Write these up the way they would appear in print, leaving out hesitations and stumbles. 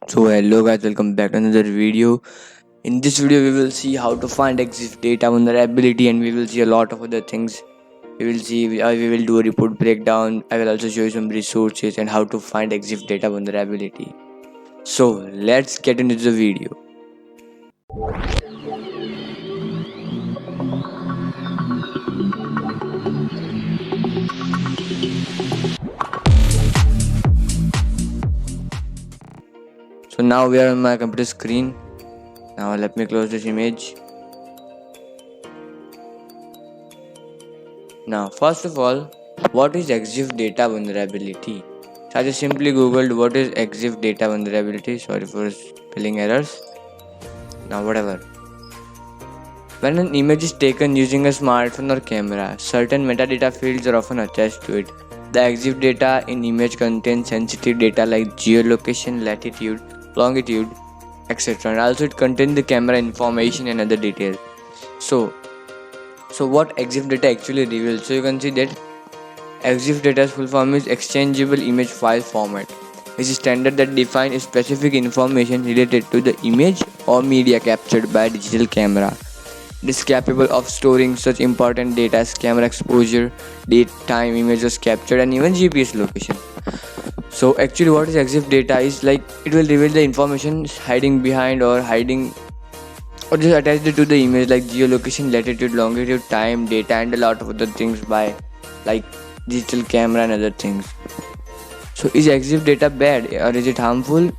So hello guys, welcome back to another video. In this video we will see how to find EXIF data vulnerability, and we will see a lot of other things. We will do a report breakdown. I will also show you some resources and how to find EXIF data vulnerability. So let's get into the video. So now we are on my computer screen. Now let me close this image. Now first of all, what is EXIF data vulnerability? So I just simply googled what is EXIF data vulnerability. Sorry for spelling errors. Now whatever. When an image is taken using a smartphone or camera, certain metadata fields are often attached to it. The EXIF data in image contains sensitive data like geolocation, latitude, longitude, etc. And also it contains the camera information and other details. So what EXIF data actually reveals? So you can see that EXIF data's full form is Exchangeable Image File Format. It's a standard that defines specific information related to the image or media captured by a digital camera. It is capable of storing such important data as camera exposure, date, time, images captured, and even GPS location. So actually what is EXIF data is like it will reveal the information hiding behind or hiding or just attached to the image like geolocation, latitude, longitude, time, data, and a lot of other things by like digital camera and other things. So is EXIF data bad or is it harmful?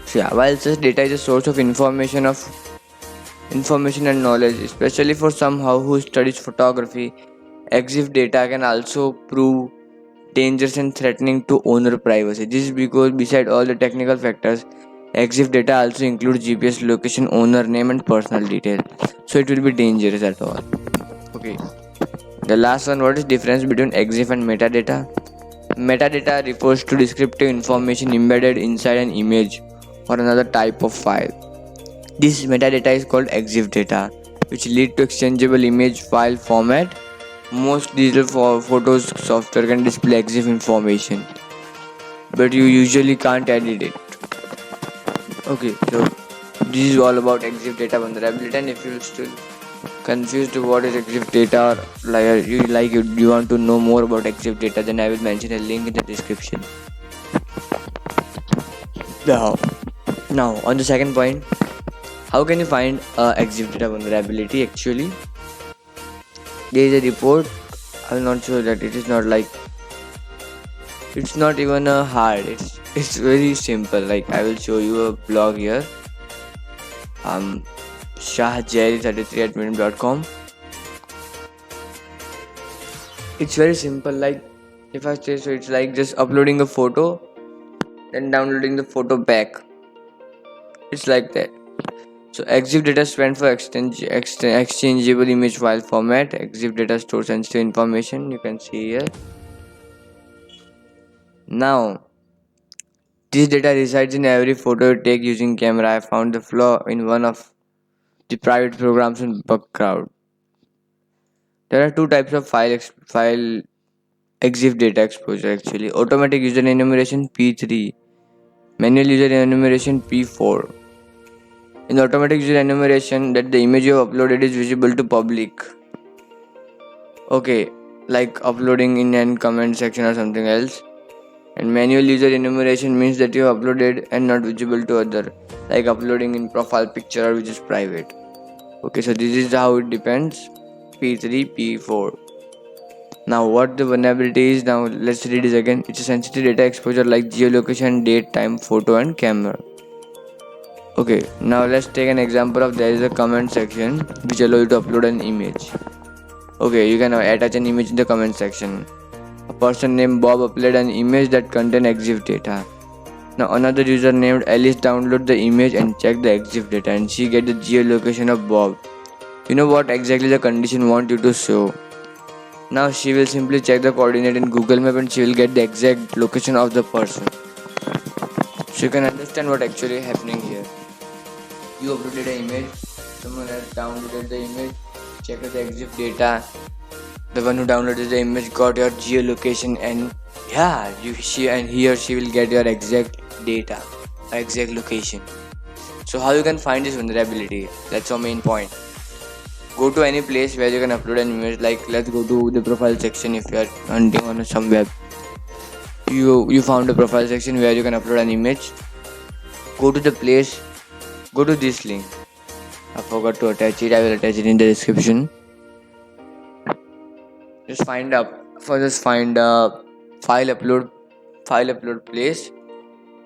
So yeah, while such data is a source of information and knowledge, especially for someone who studies photography, EXIF data can also prove dangerous and threatening to owner privacy. This is because beside all the technical factors, EXIF data also includes GPS location, owner name, and personal details. So it will be dangerous at all. Okay. The last one, what is difference between EXIF and metadata? Metadata refers to descriptive information embedded inside an image or another type of file. This metadata is called EXIF data, which lead to exchangeable image file format. Most digital photos software can display EXIF information, but you usually can't edit it. Okay, so this is all about EXIF data vulnerability, and if you're still confused to what is EXIF data, or you want to know more about EXIF data, then I will mention a link in the description. Now on the second point, how can you find EXIF data vulnerability? Actually, there is a report. I will not show that. It is not like it's not even a hard. It's very simple. Like I will show you a blog here. shahjerry33@medium.com. It's very simple. Like if I say so, it's like just uploading a photo, then downloading the photo back. It's like that. So EXIF data stands for exchangeable image file format. EXIF data stores sensitive information. You can see here. Now, this data resides in every photo you take using camera. I found the flaw in one of the private programs in Bugcrowd. There are two types of file EXIF data exposure actually. Automatic user enumeration P3, manual user enumeration P4. In automatic user enumeration, that the image you have uploaded is visible to public. Okay, like uploading in an comment section or something else. And manual user enumeration means that you have uploaded and not visible to other, like uploading in profile picture which is private. Okay, so this is how it depends. P3, P4. Now what the vulnerability is, now let's read this again. It's a sensitive data exposure like geolocation, date, time, photo, and camera. Okay, now let's take an example of there is a comment section which allows you to upload an image. Okay, you can attach an image in the comment section. A person named Bob uploaded an image that contained EXIF data. Now another user named Alice downloaded the image and checked the EXIF data, and she get the geolocation of Bob. You know what exactly the condition want you to show. Now she will simply check the coordinate in Google Map and she will get the exact location of the person. So you can understand what actually happening here. You uploaded an image, someone else downloaded the image, checked the EXIF data. The one who downloaded the image got your geolocation, and yeah, he or she will get your exact data. exact location. So how you can find this vulnerability? That's our main point. Go to any place where you can upload an image. Like let's go to the profile section. If you are hunting on some web, you found a profile section where you can upload an image. Go to the place. Go to this link. I forgot to attach it. I will attach it in the description. Just find a file upload place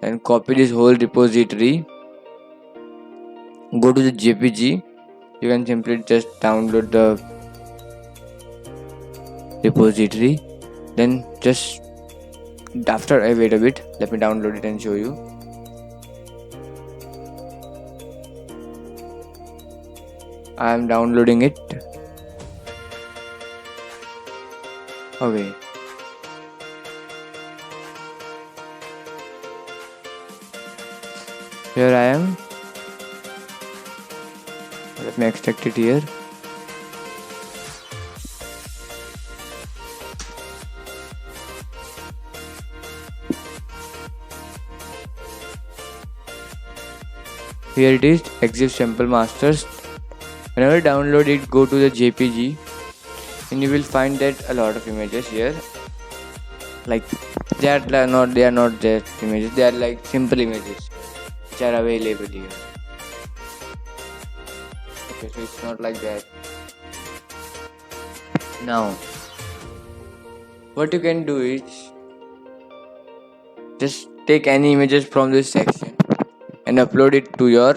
and copy this whole repository. Go to the JPG. You can simply just download the repository. Then just after I wait a bit, let me download it and show you. I am downloading it. Okay. Here I am. Let me extract it here. Here it is, EXIF sample masters. Whenever you download it, go to the JPG and you will find that a lot of images here. Like they are not just images, they are like simple images which are available here. Okay, so it's not like that. Now what you can do is just take any images from this section and upload it to your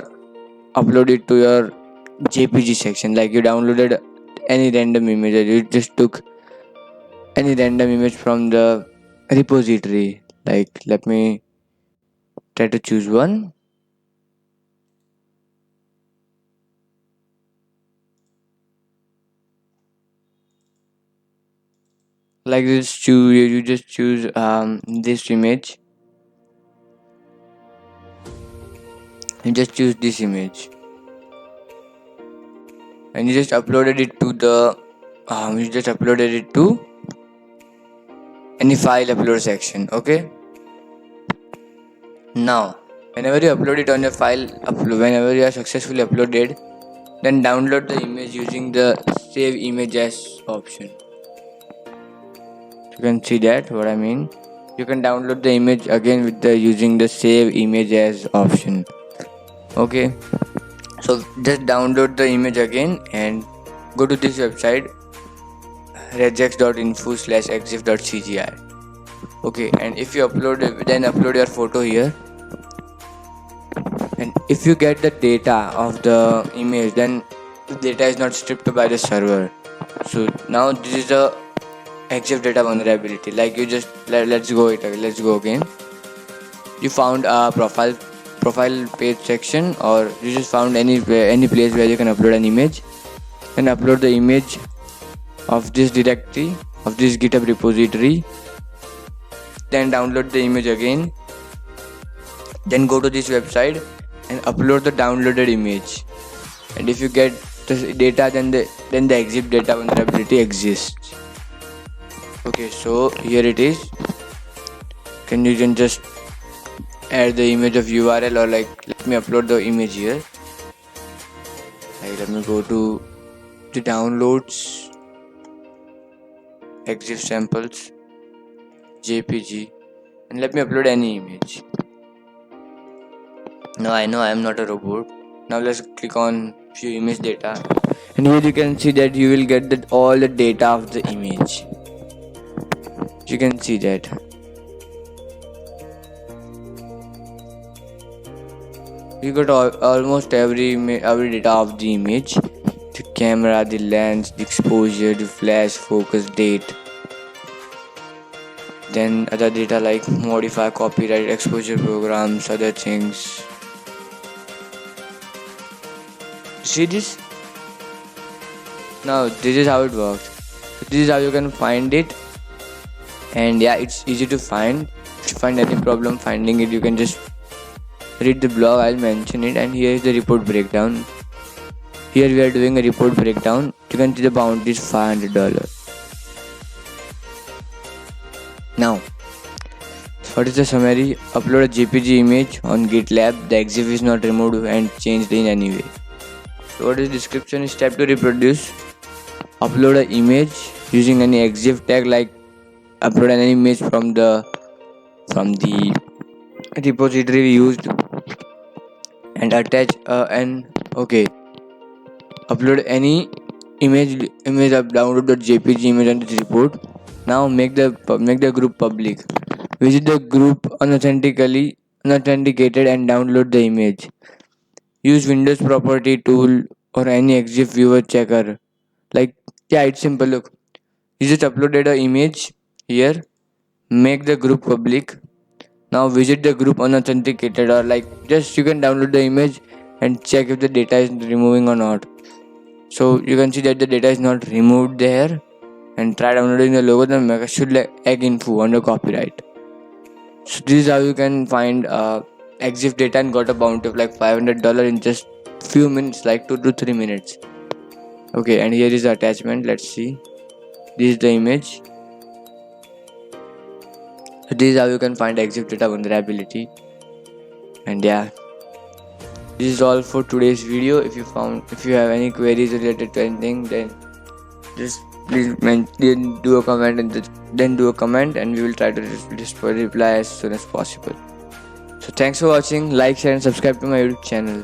JPG section. Like you downloaded any random image, you just took any random image from the repository. Like let me try to choose one. Like this, you just choose this image. You just choose this image and you just uploaded it to the any file upload section. Okay, now whenever you upload it on your file whenever you are successfully uploaded, then download the image using the save image as option. You can see that what I mean. You can download the image again with the using the save image as option. Okay, so just download the image again and go to this website regex.info/exif.cgi. okay, and if you upload your photo here, and if you get the data of the image, then the data is not stripped by the server. So now this is the EXIF data vulnerability. Like you just let's go again. You found a profile page section, or you just found any place where you can upload an image, and upload the image of this directory, of this GitHub repository. Then download the image again. Then go to this website and upload the downloaded image. And if you get the data, then the EXIF data vulnerability exists. Okay, so here it is. You can just add the image of URL, or like let me upload the image here. Like let me go to the downloads, EXIF samples, JPG, and let me upload any image. Now I know I am not a robot. Now let's click on view image data, and here you can see that you will get all the data of the image. You can see that. You got almost every data of the image: the camera, the lens, the exposure, the flash, focus, date. Then other data like modify, copyright, exposure programs, other things. See this? Now this is how it works. This is how you can find it, and yeah, it's easy to find. If you find any problem finding it, you can just read the blog, I'll mention it. And here is the report breakdown. Here we are doing a report breakdown. You can see the bounty is $500. Now What is the summary? Upload a JPG image on GitLab. The EXIF is not removed and changed in any way. So what is description? Step to reproduce. Upload an image using any EXIF tag, like upload an image from the repository we used, and attach upload any image of download.jpg image on this report. Now make the group public. Visit the group unauthenticated and download the image. Use Windows property tool or any EXIF viewer checker. It's simple. Look, you just uploaded an image here. Make the group public. Now visit the group unauthenticated, or just you can download the image and check if the data is removing or not. So you can see that the data is not removed there, and try downloading the logo, then should egg info under copyright. So this is how you can find EXIF data and got a bounty of $500 in just few minutes, 2 to 3 minutes. Okay, and here is the attachment. Let's see. This is the image. So this is how you can find EXIF data vulnerability. And yeah, this is all for today's video. If you have any queries related to anything, then just please do a comment, and we will try to reply as soon as possible. So thanks for watching. Like, share and subscribe to my YouTube channel.